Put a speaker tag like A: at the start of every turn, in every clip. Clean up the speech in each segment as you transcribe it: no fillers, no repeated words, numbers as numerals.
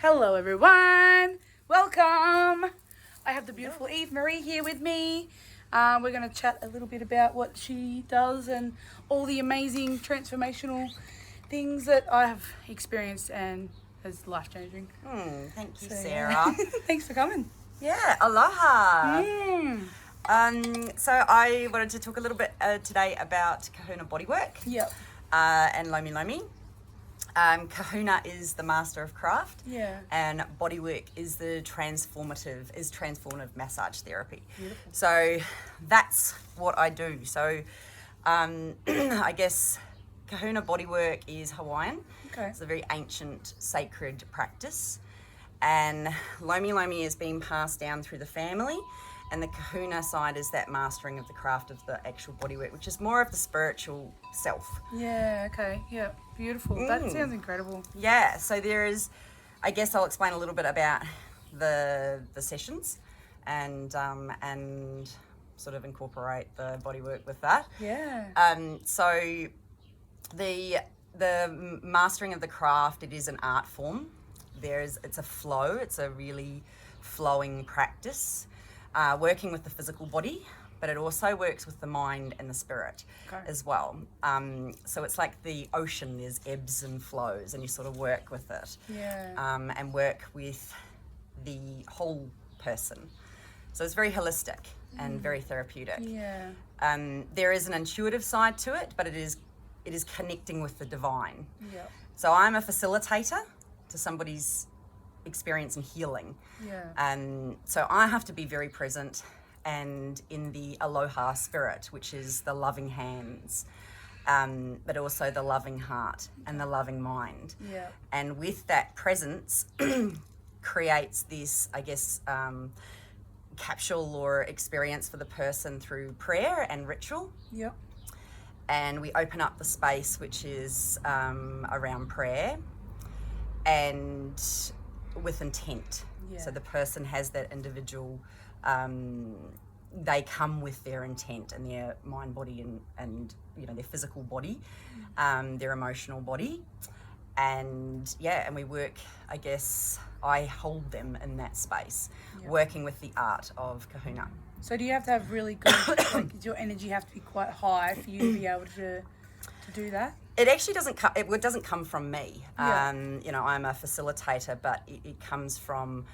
A: Hello everyone, welcome. I have the beautiful Eve Marie here with me. We're going to chat a little bit about what she does and all the amazing transformational things that I have experienced and is life-changing.
B: Thank you,
A: So,
B: Sarah.
A: Thanks for coming.
B: Yeah, aloha.
A: Mm.
B: So I wanted to talk a little bit today about Kahuna Bodywork
A: Yep.
B: and Lomi. Kahuna is the master of craft,
A: Yeah.
B: and Bodywork is transformative massage therapy.
A: Beautiful.
B: So that's what I do. So I guess Kahuna Bodywork is Hawaiian.
A: Okay.
B: It's a very ancient, sacred practice, and Lomi is being passed down through the family. And the Kahuna side is that mastering of the craft of the actual bodywork, which is more of the spiritual self.
A: Yeah, okay. Yeah, beautiful. That sounds incredible.
B: Yeah, so there is, I guess I'll explain a little bit about the sessions and sort of incorporate the bodywork with that.
A: Yeah.
B: So the mastering of the craft, it is an art form. It's a flow, it's a really flowing practice. Working with the physical body, but it also works with the mind and the spirit as well. So it's like the ocean, there's ebbs and flows, and you sort of work with it.
A: Yeah.
B: And work with the whole person. So it's very holistic and very therapeutic.
A: Yeah.
B: There is an intuitive side to it, but it is connecting with the divine.
A: Yep.
B: So I'm a facilitator to somebody's experience and healing.
A: Yeah.
B: So I have to be very present and in the aloha spirit, which is the loving hands, but also the loving heart and the loving mind.
A: Yeah.
B: And with that presence creates this, I guess, capsule or experience for the person through prayer and ritual.
A: Yep.
B: And we open up the space, which is around prayer and with intent.
A: Yeah.
B: So the person has that individual, they come with their intent and their mind, body and their physical body, their emotional body. And we work, I guess, I hold them in that space, working with the art of Kahuna.
A: So do you have to have really good, does your energy have to be quite high for you to be able to do that?
B: It actually doesn't come. It doesn't come from me.
A: Yeah.
B: I'm a facilitator, but it comes from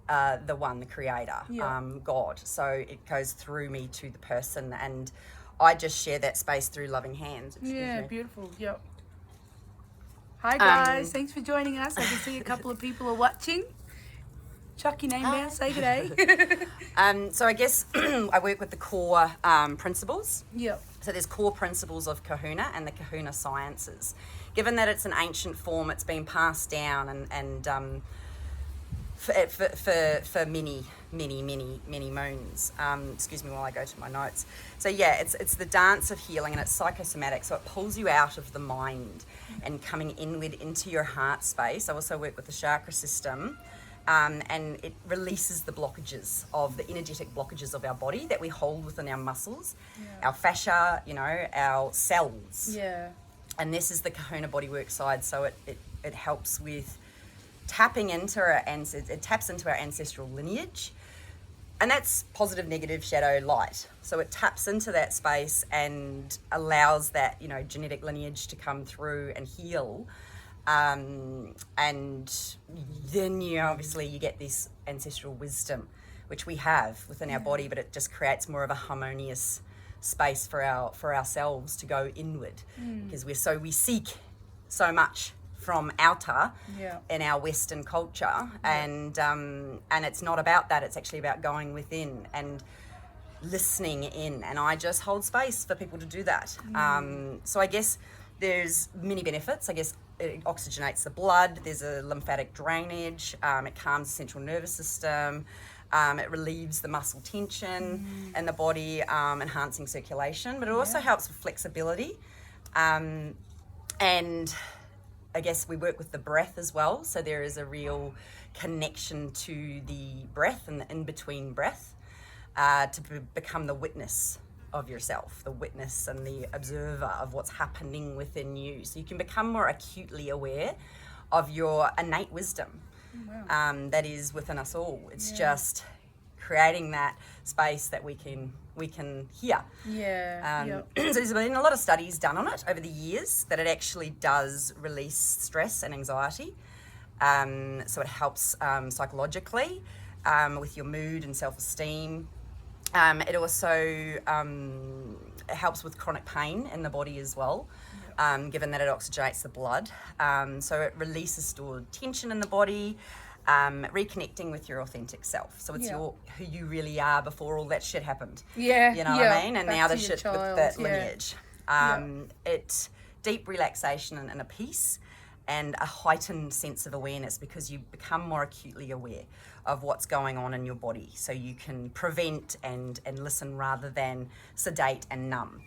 B: the one, the Creator, God. So it goes through me to the person, and I just share that space through loving hands. Excuse me.
A: Beautiful. Yep. Hi guys, thanks for joining us. I can see a couple of people are watching. Chuck your name down, say good day.
B: So I guess I work with the core principles.
A: Yep.
B: So there's core principles of Kahuna and the Kahuna sciences. Given that it's an ancient form, it's been passed down and for many moons. Excuse me while I go to my notes. So it's the dance of healing, and it's psychosomatic. So it pulls you out of the mind and coming inward into your heart space. I also work with the chakra system. And it releases the blockages of the energetic blockages of our body that we hold within our muscles, our fascia, our cells.
A: Yeah.
B: And this is the Kahuna Bodywork side, so it helps with tapping into our it taps into our ancestral lineage, and that's positive, negative, shadow, light. So it taps into that space and allows that genetic lineage to come through and heal. And then you get this ancestral wisdom, which we have within our body, but it just creates more of a harmonious space for ourselves to go inward, because we seek so much from outer in our Western culture, and it's not about that. It's actually about going within and listening in, and I just hold space for people to do that. So I guess there's many benefits. I guess it oxygenates the blood, there's a lymphatic drainage, it calms the central nervous system, it relieves the muscle tension in the body, enhancing circulation, but it also helps with flexibility. And I guess we work with the breath as well, so there is a real connection to the breath and the in-between breath to become the witness of yourself, the witness and the observer of what's happening within you. So you can become more acutely aware of your innate wisdom.
A: Wow.
B: that is within us all. It's just creating that space that we can hear.
A: Yeah.
B: So there's been a lot of studies done on it over the years that it actually does release stress and anxiety. So it helps psychologically with your mood and self-esteem. It also helps with chronic pain in the body as well, given that it oxygenates the blood. So it releases stored tension in the body, reconnecting with your authentic self. So it's who you really are before all that shit happened.
A: Yeah.
B: You know what I mean? And
A: Back
B: now
A: to
B: the
A: your
B: shit
A: child,
B: with that lineage. It deep relaxation and a peace and a heightened sense of awareness, because you become more acutely aware of what's going on in your body, so you can prevent and listen rather than sedate and numb.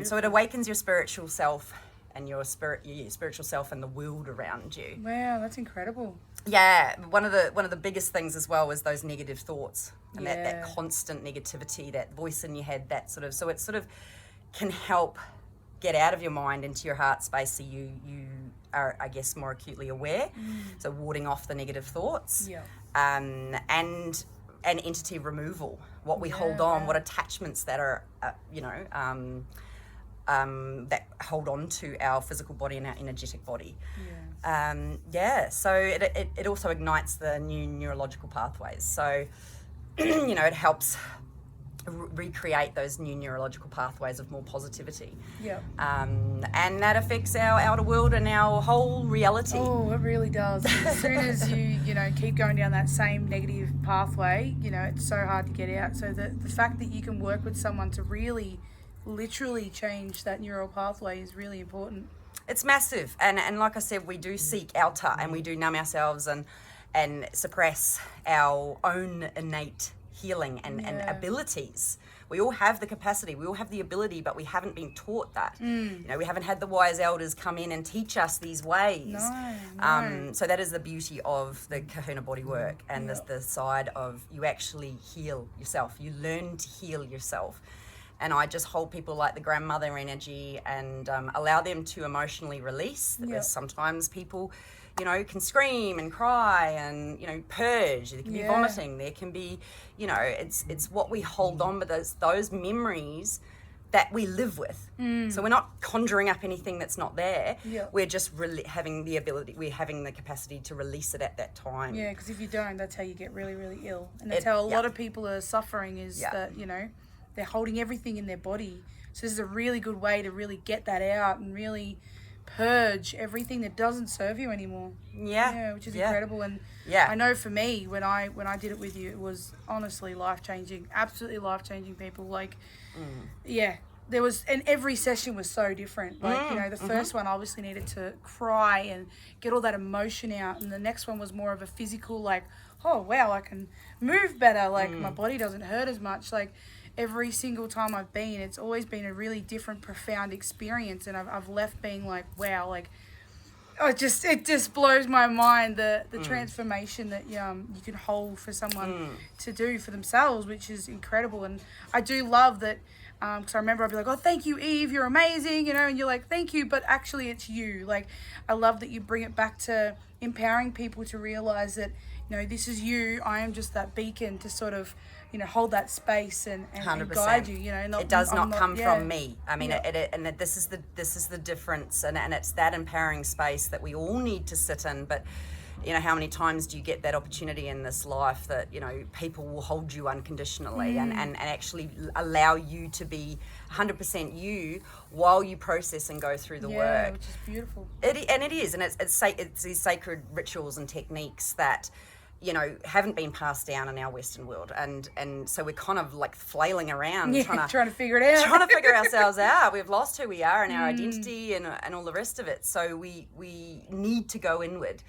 B: So it awakens your spiritual self and your spiritual self and the world around you.
A: Wow, that's incredible.
B: Yeah, one of the biggest things as well was those negative thoughts and that constant negativity, that voice in your head, that sort of, so it sort of can help get out of your mind into your heart space, so you are, I guess, more acutely aware. So warding off the negative thoughts. And entity removal, what we hold on, what attachments that are that hold on to our physical body and our energetic body. So it also ignites the new neurological pathways, so it helps recreate those new neurological pathways of more positivity. And that affects our outer world and our whole reality.
A: Oh, it really does. As soon as you keep going down that same negative pathway, it's so hard to get out. So the fact that you can work with someone to really literally change that neural pathway is really important.
B: It's massive. And like I said, we do seek outer, and we do numb ourselves and suppress our own innate healing and abilities. We all have the capacity, we all have the ability, but we haven't been taught that. We haven't had the wise elders come in and teach us these ways.
A: No.
B: So that is the beauty of the Kahuna Bodywork, and the side of you actually heal yourself. You learn to heal yourself. And I just hold people like the grandmother energy and allow them to emotionally release. Because sometimes people can scream and cry and, purge. There can be vomiting. There can be, it's what we hold on, but those memories that we live with. So we're not conjuring up anything that's not there. We're just having the capacity to release it at that time.
A: Yeah, because if you don't, that's how you get really, really ill. And that's how a lot of people are suffering, is that, they're holding everything in their body. So this is a really good way to really get that out and really purge everything that doesn't serve you anymore. Which is incredible. And I know for me, when I did it with you, it was honestly life-changing, absolutely life-changing. People, there was, and every session was so different. The first one obviously needed to cry and get all that emotion out, and the next one was more of a physical, oh wow, I can move better, my body doesn't hurt as much. Every single time I've been, it's always been a really different, profound experience, and I've left being wow, it just blows my mind, the transformation that you can hold for someone to do for themselves, which is incredible. And I do love that, because I remember I'd be like, oh, thank you, Eve, you're amazing, and you're like, thank you, but actually it's you. I love that you bring it back to empowering people to realize that, this is you. I am just that beacon to sort of, hold that space and guide you.
B: It does not come from me. I mean, this is the difference, and it's that empowering space that we all need to sit in. But how many times do you get that opportunity in this life that people will hold you unconditionally and actually allow you to be 100% you while you process and go through the work,
A: which is beautiful.
B: It's these sacred rituals and techniques that haven't been passed down in our Western world, and so we're kind of flailing around
A: trying to figure it out,
B: trying to figure ourselves out. We've lost who we are and our identity and all the rest of it, so we need to go inward.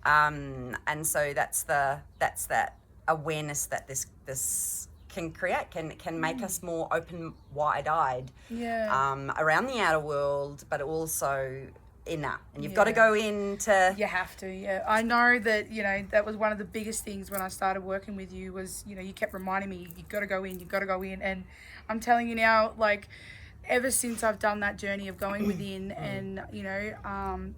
B: And so that's that awareness that this can create, can make us more open, wide-eyed around the outer world, but also inner, and you've got to go into.
A: You have to. I know that that was one of the biggest things when I started working with you was you kept reminding me, you've got to go in, and I'm telling you now, ever since I've done that journey of going within and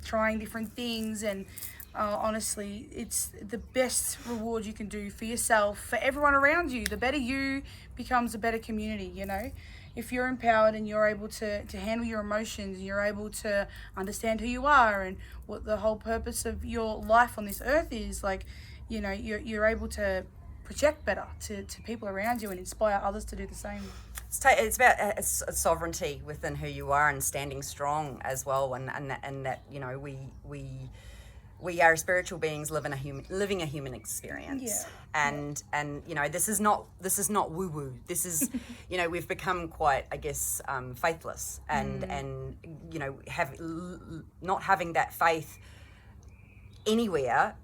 A: trying different things and honestly, it's the best reward you can do for yourself, for everyone around you. The better you becomes a better community, you know. If you're empowered and you're able to handle your emotions, and you're able to understand who you are and what the whole purpose of your life on this earth is, like, you know, you're able to project better to people around you and inspire others to do the same.
B: It's about sovereignty within who you are and standing strong as well, and that, you know, we are spiritual beings living a human experience.
A: Yeah.
B: And you know, this is not woo woo. This is you know, we've become quite, I guess, faithless, and you know, not having that faith anywhere.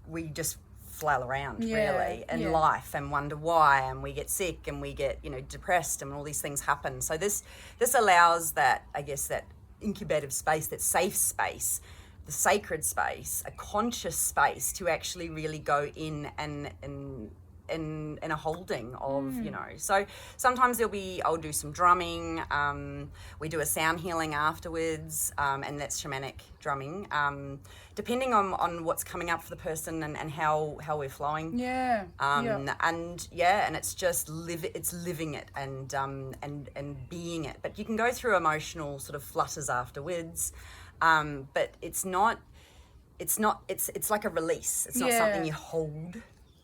B: We just flail around really in life and wonder why, and we get sick and we get, you know, depressed, and all these things happen. So this allows that, I guess, that incubative space, that safe space, the sacred space, a conscious space to actually really go in and in a holding of, you know. So sometimes I'll do some drumming, we do a sound healing afterwards, and that's shamanic drumming, depending on what's coming up for the person and how we're flowing. And it's just living it and being it. But you can go through emotional sort of flutters afterwards, but it's like a release. It's not something you hold.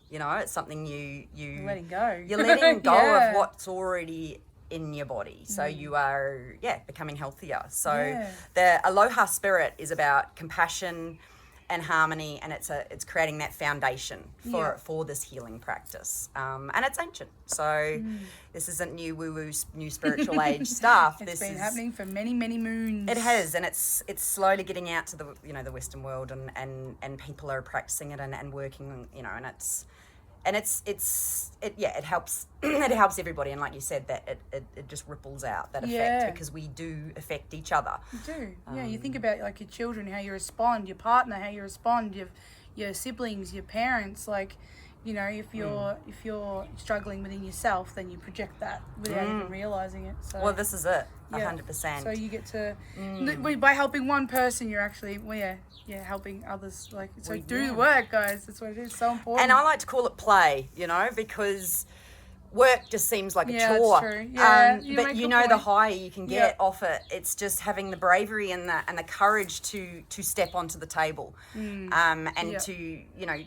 B: You know, it's something you're
A: letting go.
B: You're letting go of what's already in your body. So you are, becoming healthier. So the Aloha spirit is about compassion and harmony, and it's creating that foundation for this healing practice. And it's ancient. So this isn't new woo-woo, new spiritual age stuff.
A: It's been happening for many, many moons.
B: It has, and it's slowly getting out to the, you know, the Western world, and people are practicing it and working, you know, and it helps it helps everybody, and like you said, that it just ripples out that effect, because we do affect each other.
A: You do. You think about, like, your children, how you respond, your partner, how you respond, your siblings, your parents, like, you know, if you're struggling within yourself, then you project that without even realizing it. So
B: well, this is it. 100%.
A: So you get to by helping one person, you're actually helping others. Like, so do the work, guys. That's what it is. So important.
B: And I like to call it play, you know, because work just seems like a chore.
A: That's true. Yeah,
B: but you know, the higher you can get off it, it's just having the bravery and the courage to step onto the table, and to, you know,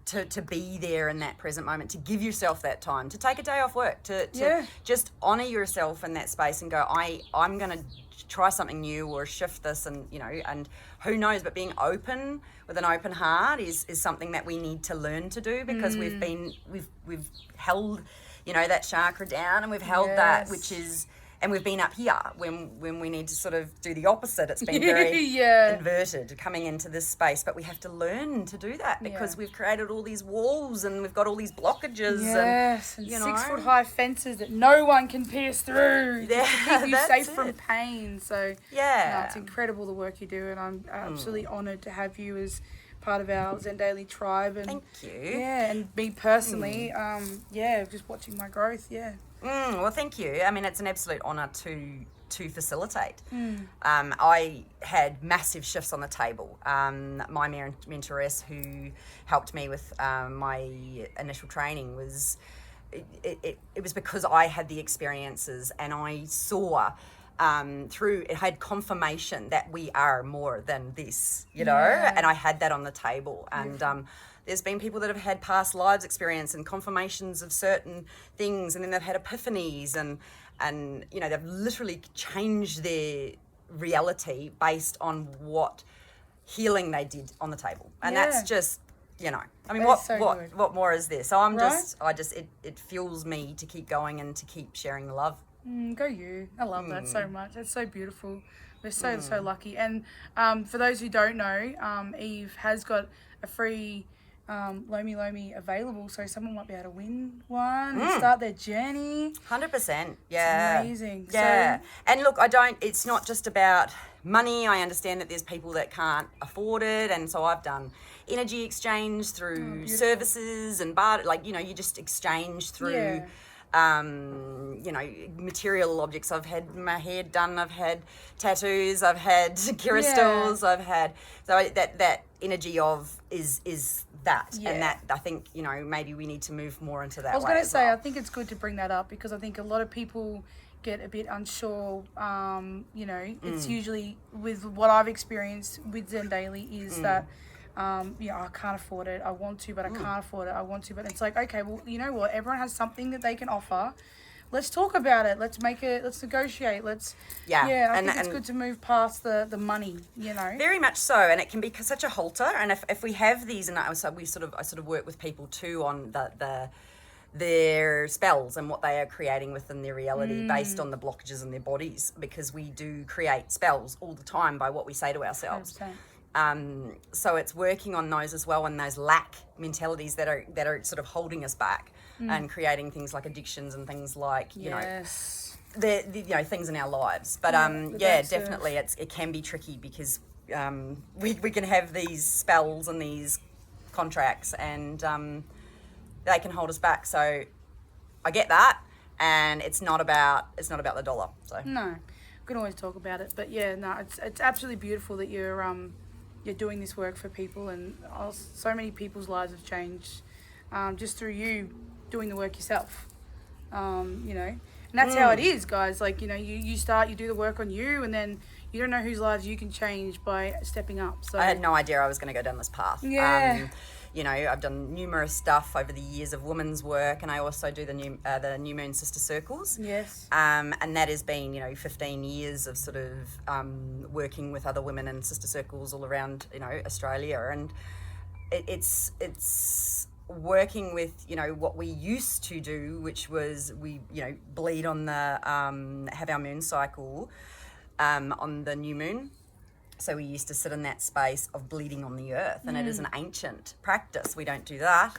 B: to be there in that present moment, to give yourself that time, to take a day off work, to just honor yourself in that space and go, I'm going to try something new or shift this, and, you know, and who knows, but being open with an open heart is something that we need to learn to do, because we've held, you know, that chakra down, and we've held that, which is, and we've been up here when we need to sort of do the opposite. It's been very inverted coming into this space, but we have to learn to do that, because we've created all these walls and we've got all these blockages.
A: And you know, 6 foot high fences that no one can pierce through to keep you safe from pain. So it's incredible the work you do, and I'm absolutely honoured to have you as part of our Zen Daily tribe. And
B: thank you.
A: And me personally, just watching my growth.
B: Well, thank you. I mean, it's an absolute honour to facilitate. I had massive shifts on the table. My mentoress, who helped me with my initial training, was it was because I had the experiences, and I saw it had confirmation that we are more than this, you know, and I had that on the table. And there's been people that have had past lives experience and confirmations of certain things, and then they've had epiphanies, and you know, they've literally changed their reality based on what healing they did on the table. And that's just, you know, I mean, what more is there? So it fuels me to keep going and to keep sharing the love.
A: Go you. I love that so much. It's so beautiful. We're so lucky. And for those who don't know, Eve has got a free Lomi available, so someone might be able to win one and start their journey.
B: 100%. Yeah.
A: It's amazing.
B: Yeah. And look, it's not just about money. I understand that there's people that can't afford it, and so I've done energy exchange through services and you know, you just exchange through you know, material objects. I've had my hair done, I've had tattoos, I've had crystals, I've had, so that energy of is that. And that, I think, you know, maybe we need to move more into that.
A: I was going to say,
B: well.
A: I think it's good to bring that up because I think a lot of people get a bit unsure. You know, it's usually with what I've experienced with Zen Daily is that, you know, I can't afford it. I want to, but I can't afford it. I want to, but it's like, okay, well, you know what? Everyone has something that they can offer. Let's talk about it. Let's make it. Let's negotiate. Let's. Yeah. I think it's good to move past the money. You know.
B: Very much so, and it can be such a halter. And if we have these, and I sort of work with people too on their spells and what they are creating within their reality based on the blockages in their bodies, because we do create spells all the time by what we say to ourselves.
A: 100%.
B: So it's working on those as well, and those lack mentalities that are sort of holding us back and creating things like addictions and things like, you know, the you know, things in our lives. But definitely it can be tricky because we can have these spells and these contracts and they can hold us back. So I get that, and it's not about the dollar. So
A: no, we can always talk about it, but yeah, no, it's absolutely beautiful that you're doing this work for people, and so many people's lives have changed just through you doing the work yourself. You know, and that's how it is, guys. Like, you know, you start, you do the work on you, and then you don't know whose lives you can change by stepping up. So
B: I had no idea I was going to go down this path.
A: Yeah.
B: You know, I've done numerous stuff over the years of women's work, and I also do the New Moon Sister Circles.
A: Yes.
B: And that has been, you know, 15 years of sort of working with other women in sister circles all around, you know, Australia, and it's working with, you know, what we used to do, which was we, you know, bleed on the have our moon cycle on the new moon. So we used to sit in that space of bleeding on the earth, and it is an ancient practice. We don't do that.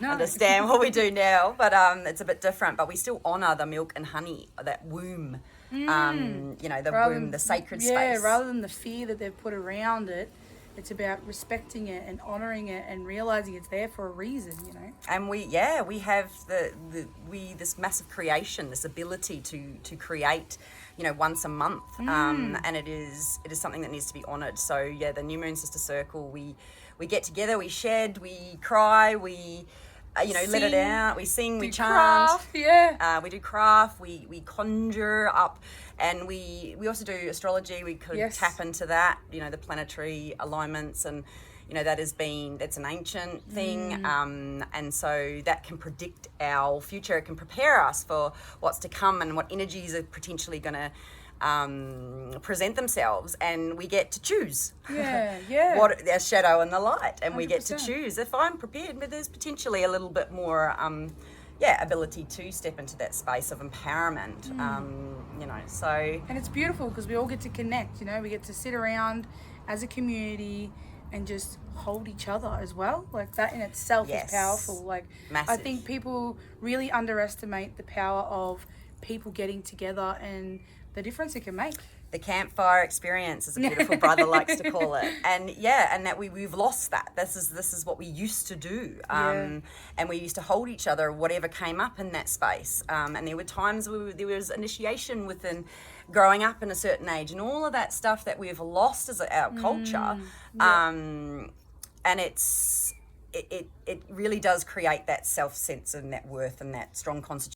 B: Understand what we do now, but it's a bit different. But we still honour the milk and honey, that womb, you know, the womb, the sacred space.
A: Yeah, rather than the fear that they've put around it, it's about respecting it and honouring it and realising it's there for a reason, you know.
B: And we have this massive creation, this ability to create, you know, once a month, and it is something that needs to be honoured. So yeah, the New Moon Sister Circle, we get together, we shed, we cry, we you know, let it out, we sing, we chant, we do craft, we conjure up, and we also do astrology. We could tap into that, you know, the planetary alignments, and you know, that's an ancient thing, and so that can predict our future. It can prepare us for what's to come and what energies are potentially going to present themselves, and we get to choose what their shadow and the light, and 100%. We get to choose. If I'm prepared, but there's potentially a little bit more ability to step into that space of empowerment, you know, so.
A: And it's beautiful because we all get to connect, you know, we get to sit around as a community and just hold each other as well. Like, that in itself is powerful. Like,
B: massive.
A: I think people really underestimate the power of people getting together and the difference it can make.
B: The campfire experience, as a beautiful brother likes to call it, and that we've lost that. This is what we used to do, and we used to hold each other, whatever came up in that space. And there were times there was initiation within growing up in a certain age, and all of that stuff that we've lost as our culture. And it really does create that self sense and that worth and that strong constitution.